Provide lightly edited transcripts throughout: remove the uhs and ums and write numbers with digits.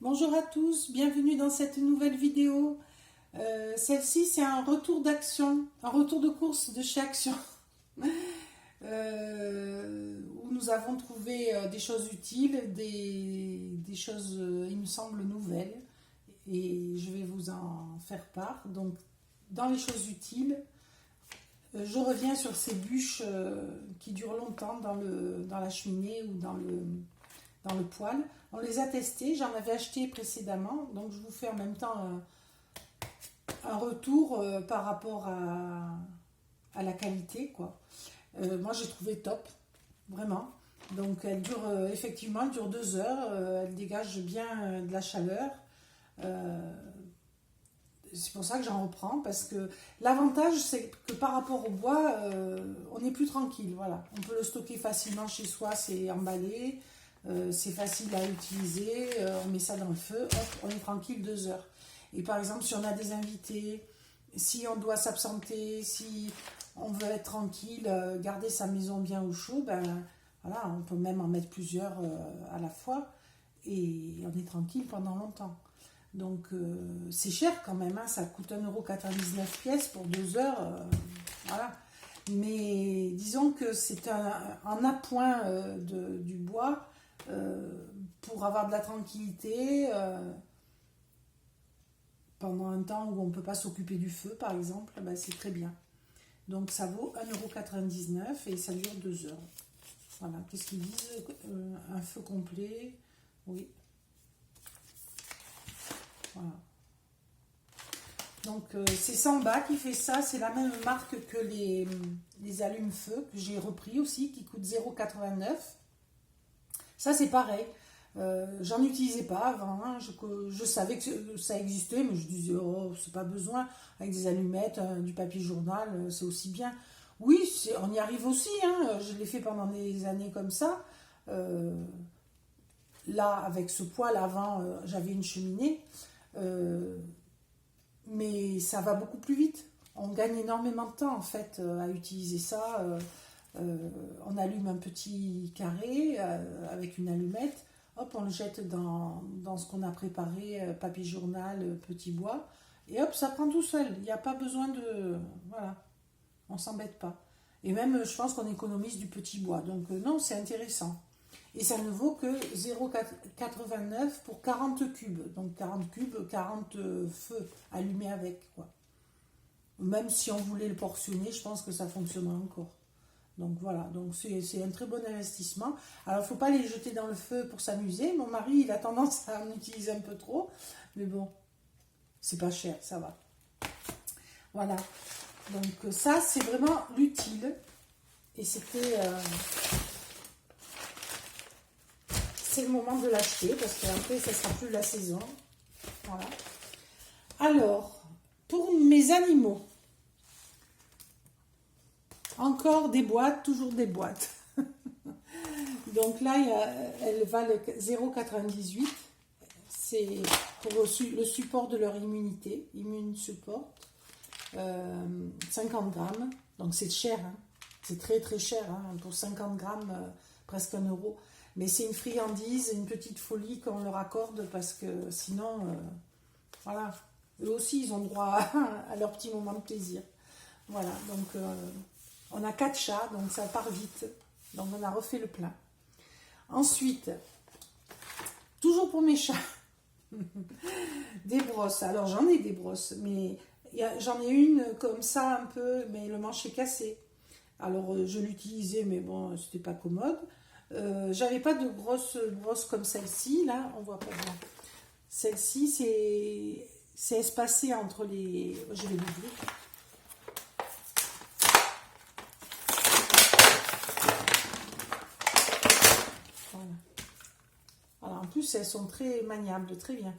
Bonjour à tous, bienvenue dans cette nouvelle vidéo. Celle-ci, c'est un retour d'action, un retour de course de chez Action, où nous avons trouvé des choses utiles, des choses, il me semble, nouvelles, et je vais vous en faire part. Donc, dans les choses utiles, je reviens sur ces bûches qui durent longtemps dans la cheminée ou dans le poêle. On les a testées, j'en avais acheté précédemment, donc je vous fais en même temps un retour par rapport à la qualité, quoi. Moi j'ai trouvé top, vraiment. Donc elle dure effectivement, elle dure 2 heures, elle dégage bien de la chaleur. Euh, c'est pour ça que j'en reprends, parce que l'avantage c'est que par rapport au bois, on est plus tranquille, voilà. On peut le stocker facilement chez soi, c'est emballé. C'est facile à utiliser, on met ça dans le feu, hop, on est tranquille 2 heures. Et par exemple, si on a des invités, si on doit s'absenter, si on veut être tranquille, garder sa maison bien au chaud, ben voilà, on peut même en mettre plusieurs à la fois et on est tranquille pendant longtemps. Donc c'est cher quand même, hein, ça coûte 1,99 € pièce pour 2 heures, voilà. Mais disons que c'est un appoint du bois euh, pour avoir de la tranquillité pendant un temps où on ne peut pas s'occuper du feu, par exemple, ben c'est très bien. Donc ça vaut 1,99 € et ça dure 2 heures. Voilà, qu'est-ce qu'ils disent? Un feu complet, oui, voilà. Donc c'est Samba qui fait ça, c'est la même marque que les allumes-feu que j'ai repris aussi, qui coûtent 0,89 €. Ça, c'est pareil. J'en utilisais pas avant, hein. Je savais que ça existait, mais je disais, oh, c'est pas besoin. Avec des allumettes, du papier journal, c'est aussi bien. Oui, on y arrive aussi, hein. Je l'ai fait pendant des années comme ça. Euh, Là, avec ce poêle, avant, j'avais une cheminée. Euh, mais ça va beaucoup plus vite. On gagne énormément de temps, en fait, à utiliser ça. On allume un petit carré avec une allumette, hop, on le jette dans ce qu'on a préparé, papier journal, petit bois, et hop, ça prend tout seul. Il n'y a pas besoin de... Voilà, on s'embête pas. Et même, je pense qu'on économise du petit bois. Donc non, c'est intéressant. Et ça ne vaut que 0,89 pour 40 cubes. Donc 40 cubes, 40 feux allumés avec, quoi. Même si on voulait le portionner, je pense que ça fonctionnerait encore. Donc voilà, donc c'est un très bon investissement. Alors il ne faut pas les jeter dans le feu pour s'amuser. Mon mari, il a tendance à en utiliser un peu trop. Mais bon, c'est pas cher, ça va. Voilà. Donc ça, c'est vraiment l'utile. Et c'est le moment de l'acheter parce qu'après, ça sera plus la saison. Voilà. Alors, pour mes animaux, encore des boîtes, toujours des boîtes. Donc là, elles valent 0,98. C'est pour le support de leur immunité, immune support, 50 grammes. Donc c'est cher, hein. C'est très très cher, hein. Pour 50 grammes, presque 1 €. Mais c'est une friandise, une petite folie qu'on leur accorde parce que sinon, voilà, eux aussi ils ont droit à leur petit moment de plaisir. Voilà, donc on a 4 chats, donc ça part vite. Donc on a refait le plein. Ensuite, toujours pour mes chats, des brosses. Alors j'en ai des brosses, mais j'en ai une comme ça un peu, mais le manche est cassé. Alors je l'utilisais, mais bon, c'était pas commode. J'avais pas de grosses brosses comme celle-ci, là, on voit pas bien. Celle-ci, c'est espacé entre les... Je vais l'ouvrir. Voilà. Alors, en plus, elles sont très maniables, très bien.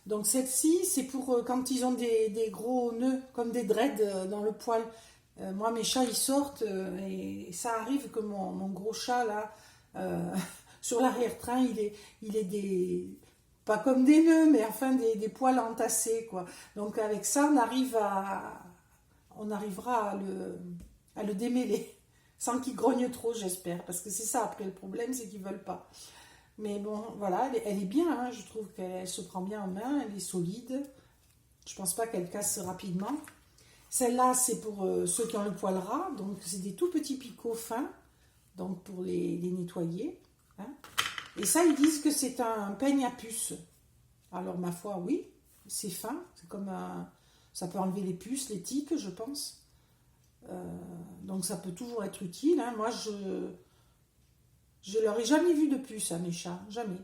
Donc celle-ci, c'est pour quand ils ont des gros nœuds, comme des dreads dans le poil. Moi, mes chats, ils sortent et ça arrive que mon gros chat, là, euh, sur l'arrière-train, il est pas comme des nœuds, mais enfin des poils entassés, quoi. Donc avec ça, on arrivera à le démêler, sans qu'il grogne trop, j'espère. Parce que c'est ça, après, le problème, c'est qu'ils veulent pas. Mais bon, voilà, elle est bien, hein, je trouve qu'elle se prend bien en main, elle est solide. Je pense pas qu'elle casse rapidement. Celle-là, c'est pour ceux qui ont le poil ras, donc c'est des tout petits picots fins, donc pour les nettoyer. Hein. Et ça, ils disent que c'est un peigne à puce. Alors, ma foi, oui, c'est fin, c'est comme un... Ça peut enlever les puces, les tiques, je pense. Donc, ça peut toujours être utile. Hein. Moi, je leur ai jamais vu de puce à mes chats, jamais.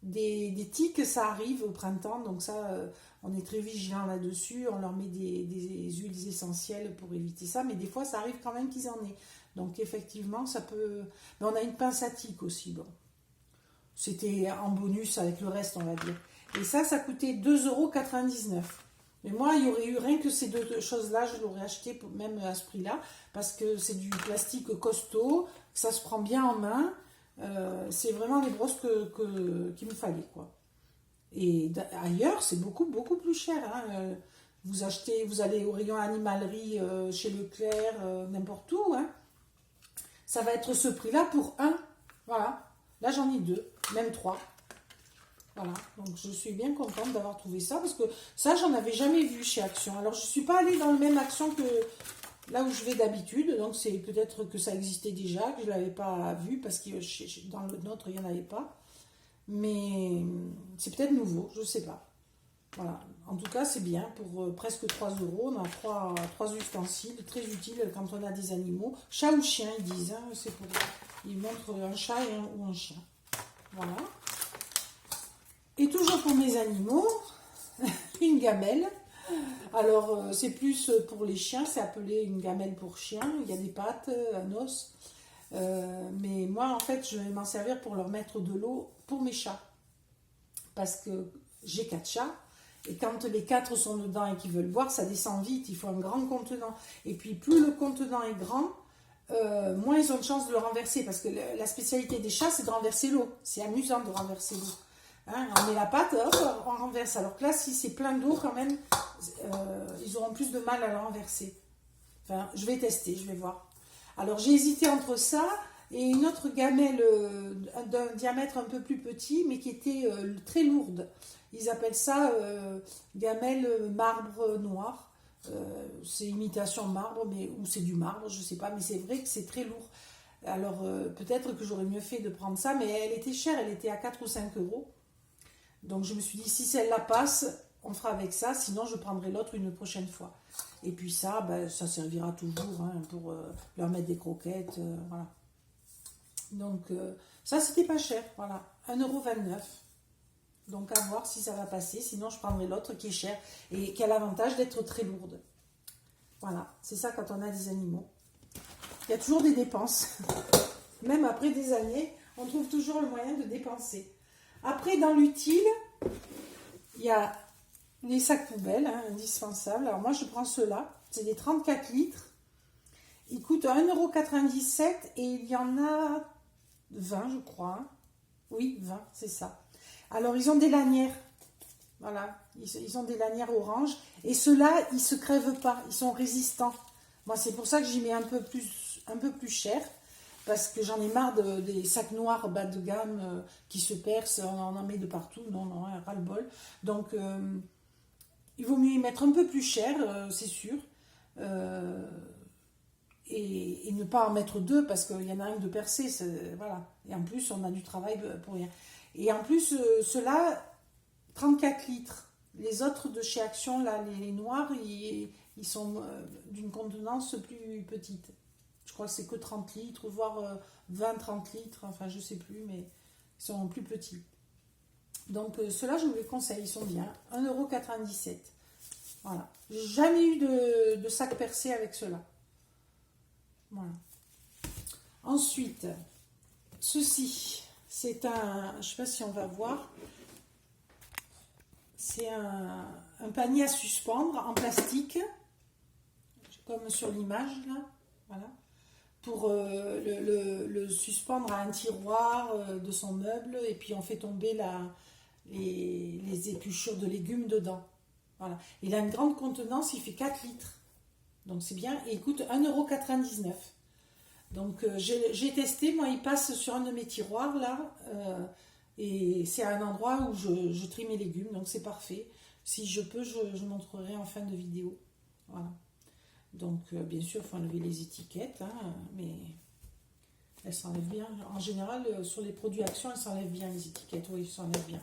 Des tiques, ça arrive au printemps, donc ça, on est très vigilant là-dessus. On leur met des huiles essentielles pour éviter ça, mais des fois, ça arrive quand même qu'ils en aient. Donc, effectivement, ça peut... Mais on a une pince à tiques aussi, bon. C'était en bonus avec le reste, on va dire. Et ça coûtait 2,99 €. Mais moi, il y aurait eu rien que ces deux choses-là, je l'aurais acheté même à ce prix-là, parce que c'est du plastique costaud, ça se prend bien en main. C'est vraiment les brosses qu'il me fallait, quoi. Et ailleurs, c'est beaucoup, beaucoup plus cher. Hein. Vous allez au rayon animalerie chez Leclerc, n'importe où. Hein. Ça va être ce prix-là pour un. Voilà. Là, j'en ai deux, même trois. Voilà, donc je suis bien contente d'avoir trouvé ça, parce que ça, j'en avais jamais vu chez Action. Alors, je ne suis pas allée dans le même Action que là où je vais d'habitude, donc c'est peut-être que ça existait déjà, que je ne l'avais pas vu, parce que dans le nôtre, il n'y en avait pas. Mais c'est peut-être nouveau, je ne sais pas. Voilà, en tout cas, c'est bien, pour presque 3 €, on a trois ustensiles, très utiles quand on a des animaux. Chat ou chien, ils disent, hein, c'est pour... Ils montrent un chat ou un chien. Voilà. Et toujours pour mes animaux, une gamelle. Alors, c'est plus pour les chiens, c'est appelé une gamelle pour chien. Il y a des pattes, un os. Mais moi, en fait, je vais m'en servir pour leur mettre de l'eau pour mes chats. Parce que j'ai 4 chats. Et quand les 4 sont dedans et qu'ils veulent boire, ça descend vite. Il faut un grand contenant. Et puis, plus le contenant est grand, moins ils ont de chance de le renverser. Parce que la spécialité des chats, c'est de renverser l'eau. C'est amusant de renverser l'eau. Hein, on met la pâte, hop, on renverse. Alors que là, si c'est plein d'eau, quand même, ils auront plus de mal à la renverser. Enfin, je vais tester, je vais voir. Alors, j'ai hésité entre ça et une autre gamelle d'un diamètre un peu plus petit, mais qui était très lourde. Ils appellent ça gamelle marbre noir. C'est imitation marbre, ou c'est du marbre, je ne sais pas, mais c'est vrai que c'est très lourd. Alors, peut-être que j'aurais mieux fait de prendre ça, mais elle était chère, elle était à 4 ou 5 €. Donc je me suis dit, si celle-là passe, on fera avec ça, sinon je prendrai l'autre une prochaine fois. Et puis ça, ben, ça servira toujours hein, pour leur mettre des croquettes, voilà. Donc ça, c'était pas cher, voilà, 1,29 €. Donc à voir si ça va passer, sinon je prendrai l'autre qui est cher et qui a l'avantage d'être très lourde. Voilà, c'est ça quand on a des animaux. Il y a toujours des dépenses. Même après des années, on trouve toujours le moyen de dépenser. Après, dans l'utile, il y a les sacs poubelles, hein, indispensables. Alors moi, je prends ceux-là. C'est des 34 litres. Ils coûtent 1,97 € et il y en a 20, je crois. Oui, 20, c'est ça. Alors, ils ont des lanières. Voilà, ils ont des lanières orange. Et ceux-là, ils ne se crèvent pas. Ils sont résistants. Moi, c'est pour ça que j'y mets un peu plus cher. Parce que j'en ai marre des sacs noirs bas de gamme qui se percent, on en met de partout. Non, ras-le-bol. Donc, il vaut mieux y mettre un peu plus cher, c'est sûr. Et ne pas en mettre deux parce qu'il y en a un de percé. Voilà. Et en plus, on a du travail pour rien. Et en plus, ceux-là, 34 litres. Les autres de chez Action, là, les noirs, ils sont d'une contenance plus petite. Je crois que c'est que 30 litres, voire 20-30 litres, enfin je sais plus, mais ils sont plus petits. Donc ceux-là, je vous les conseille, ils sont bien. 1,97 €. Voilà. J'ai jamais eu de sac percé avec ceux-là. Voilà. Ensuite, ceci, c'est un, je ne sais pas si on va voir, c'est un panier à suspendre en plastique, comme sur l'image là, voilà. Pour le suspendre à un tiroir de son meuble et puis on fait tomber les épluchures de légumes dedans. Voilà. Il a une grande contenance, il fait 4 litres. Donc c'est bien et il coûte 1,99 €. Donc j'ai testé, moi il passe sur un de mes tiroirs là. Et c'est un endroit où je trie mes légumes, donc c'est parfait. Si je peux, je montrerai en fin de vidéo. Voilà. Donc, bien sûr, il faut enlever les étiquettes, hein, mais elles s'enlèvent bien. En général, sur les produits Action, elles s'enlèvent bien, les étiquettes. Oui, elles s'enlèvent bien.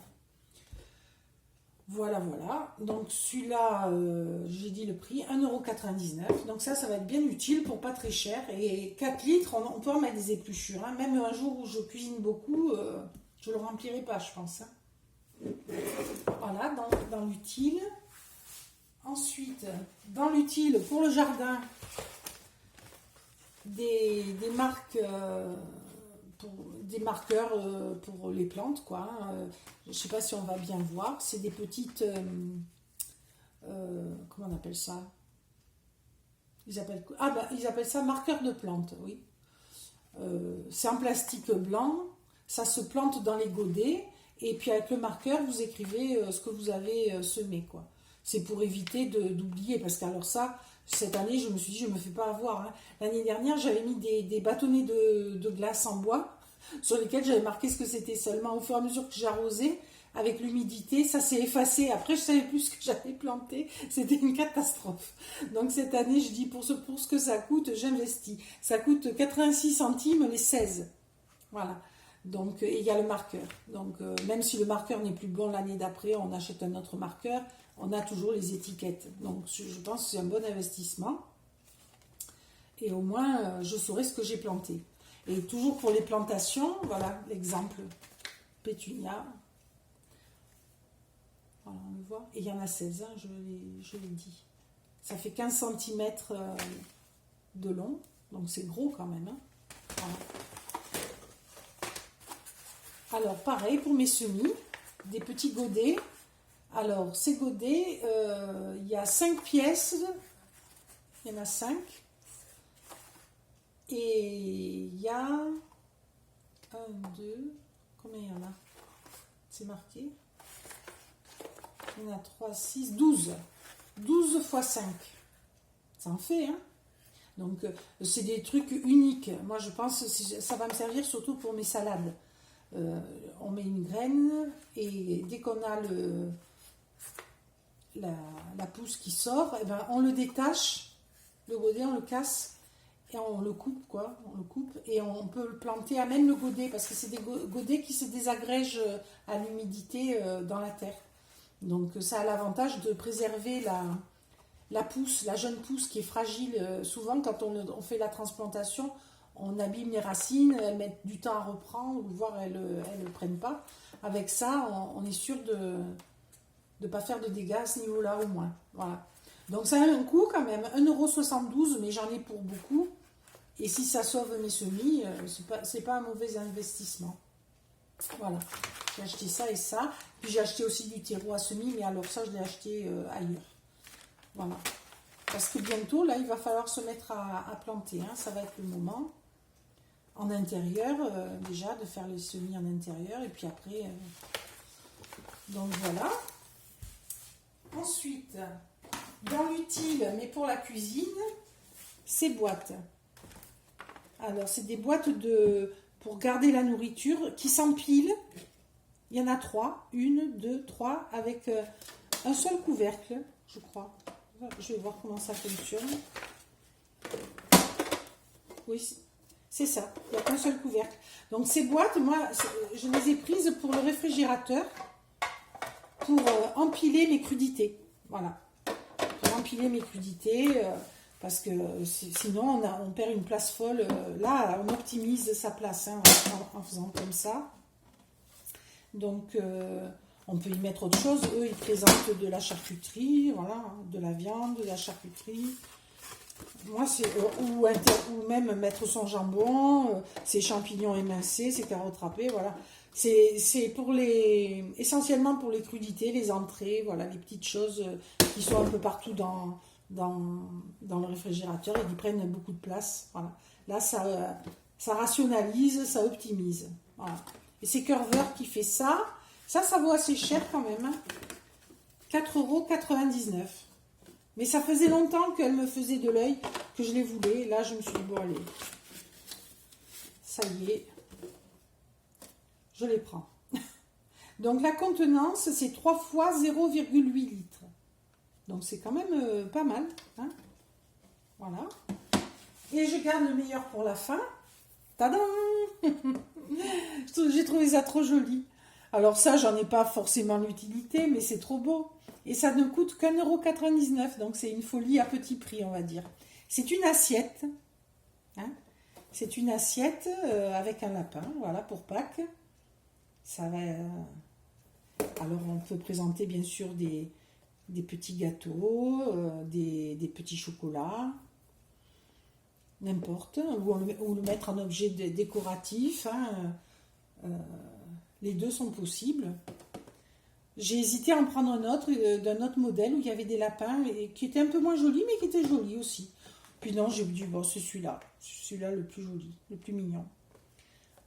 Voilà, voilà. Donc, celui-là, j'ai dit le prix, 1,99 €. Donc, ça va être bien utile pour pas très cher. Et 4 litres, on peut en mettre des épluchures. Hein. Même un jour où je cuisine beaucoup, je ne le remplirai pas, je pense. Hein. Voilà, donc dans l'utile. Ensuite, dans l'utile, pour le jardin, des marques, des marqueurs pour les plantes, quoi. Hein. Je ne sais pas si on va bien voir. C'est des petites... comment on appelle ça? Ils appellent ça marqueurs de plantes, oui. C'est en plastique blanc. Ça se plante dans les godets. Et puis avec le marqueur, vous écrivez ce que vous avez semé, quoi. C'est pour éviter d'oublier, parce qu'alors ça, cette année, je me suis dit, je ne me fais pas avoir. Hein. L'année dernière, j'avais mis des bâtonnets de glace en bois, sur lesquels j'avais marqué ce que c'était. Seulement, au fur et à mesure que j'arrosais, avec l'humidité, ça s'est effacé. Après, je ne savais plus ce que j'avais planté. C'était une catastrophe. Donc cette année, je dis, pour ce que ça coûte, j'investis. Ça coûte 86 centimes les 16. Voilà. Donc, il y a le marqueur. Donc, même si le marqueur n'est plus bon l'année d'après, on achète un autre marqueur, on a toujours les étiquettes. Donc, je pense que c'est un bon investissement. Et au moins, je saurai ce que j'ai planté. Et toujours pour les plantations, voilà l'exemple. Pétunia. Voilà, on le voit. Et il y en a 16, hein, je l'ai dit. Ça fait 15 cm de long. Donc, c'est gros quand même. Hein. Voilà. Alors, pareil pour mes semis, des petits godets. Alors, ces godets, il y a 5 pièces. Il y en a 5. Et il y a 1, 2, combien il y en a? C'est marqué. Il y en a 3, 6, 12. 12 x 5. Ça en fait, hein? Donc, c'est des trucs uniques. Moi, je pense que ça va me servir surtout pour mes salades. On met une graine et dès qu'on a la pousse qui sort, eh ben, on le détache, le godet, on le casse et on le coupe, quoi. On le coupe et on peut le planter à même le godet parce que c'est des godets qui se désagrègent à l'humidité dans la terre. Donc ça a l'avantage de préserver la pousse, la jeune pousse qui est fragile. Souvent quand on fait la transplantation, on abîme les racines, elles mettent du temps à reprendre, voire elles ne prennent pas. Avec ça, on est sûr de ne pas faire de dégâts à ce niveau-là au moins. Voilà. Donc ça a un coût quand même, 1,72 €, mais j'en ai pour beaucoup. Et si ça sauve mes semis, c'est pas un mauvais investissement. Voilà. J'ai acheté ça et ça. Puis j'ai acheté aussi du terreau à semis, mais alors ça, je l'ai acheté ailleurs. Voilà. Parce que bientôt, là, il va falloir se mettre à planter. Hein. Ça va être le moment. En intérieur, déjà, de faire les semis en intérieur. Et puis après, donc voilà. Ensuite, dans l'utile, mais pour la cuisine, ces boîtes. Alors, c'est des boîtes pour garder la nourriture qui s'empilent. Il y en a 3. 1, 2, 3, avec un seul couvercle, je crois. Je vais voir comment ça fonctionne. Oui, c'est ça. Il n'y a qu'un seul couvercle. Donc ces boîtes, moi, je les ai prises pour le réfrigérateur pour empiler mes crudités. Voilà. Pour empiler mes crudités, parce que sinon on perd une place folle. Là, on optimise sa place hein, en faisant comme ça. Donc, on peut y mettre autre chose. Eux, ils présentent de la charcuterie, voilà, de la viande, de la charcuterie. Moi, c'est ou même mettre son jambon, ses champignons émincés, ses carottes râpées, voilà. C'est pour essentiellement pour les crudités, les entrées, voilà, les petites choses qui sont un peu partout dans le réfrigérateur et qui prennent beaucoup de place. Voilà. Là, ça rationalise, ça optimise. Voilà. Et c'est Curver qui fait ça. Ça vaut assez cher quand même. Hein. 4,99 €. Mais ça faisait longtemps qu'elle me faisait de l'œil, que je les voulais. Là, je me suis dit, bon, allez. Ça y est. Je les prends. Donc la contenance, c'est 3 fois 0,8 litres. Donc c'est quand même pas mal. Hein, voilà. Et je garde le meilleur pour la fin. Tadam! J'ai trouvé ça trop joli. Alors ça, j'en ai pas forcément l'utilité, mais c'est trop beau. Et ça ne coûte qu'1,99 €. Donc c'est une folie à petit prix, on va dire. C'est une assiette. Hein, c'est une assiette avec un lapin, voilà, pour Pâques. Ça va... alors on peut présenter bien sûr des petits gâteaux, des petits chocolats, n'importe, ou le mettre en objet décoratif. Hein, les deux sont possibles. J'ai hésité à en prendre un autre, d'un autre modèle où il y avait des lapins et qui étaient un peu moins jolis, mais qui étaient jolis aussi. Puis non, j'ai dit, bon, c'est celui-là le plus joli, le plus mignon.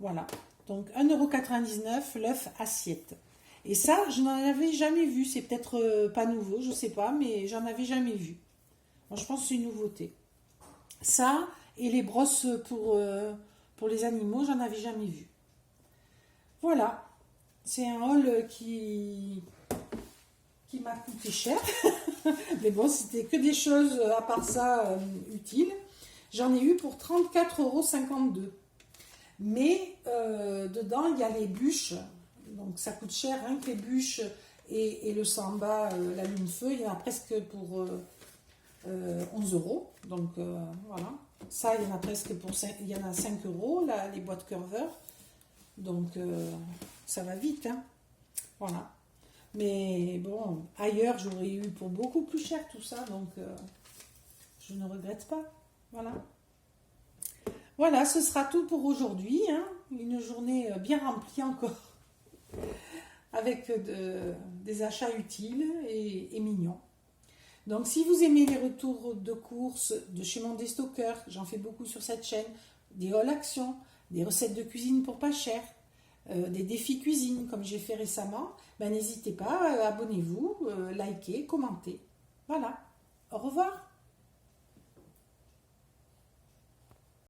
Voilà, donc 1,99 € l'œuf assiette. Et ça, je n'en avais jamais vu, c'est peut-être pas nouveau, je sais pas, mais j'en avais jamais vu. Bon, je pense que c'est une nouveauté. Ça, et les brosses pour les animaux, j'en avais jamais vu. Voilà, c'est un haul qui m'a coûté cher. Mais bon, c'était que des choses, à part ça, utiles. J'en ai eu pour 34,52 €. Mais dedans, il y a les bûches. Donc ça coûte cher, hein, que les bûches et le samba, la lune-feu. Il y en a presque pour 11 €. Donc voilà. Ça, il y en a presque pour 5, il y en a 5 €, là, les boîtes curveur. Donc ça va vite. Hein. Voilà. Mais bon, ailleurs, j'aurais eu pour beaucoup plus cher tout ça. Donc je ne regrette pas. Voilà. Voilà, ce sera tout pour aujourd'hui. Hein. Une journée bien remplie encore. Avec des achats utiles et mignons. Donc si vous aimez les retours de courses de chez mon déstockeur, j'en fais beaucoup sur cette chaîne, des hauls actions, des recettes de cuisine pour pas cher, des défis cuisine comme j'ai fait récemment, ben n'hésitez pas, abonnez-vous, likez, commentez. Voilà, au revoir.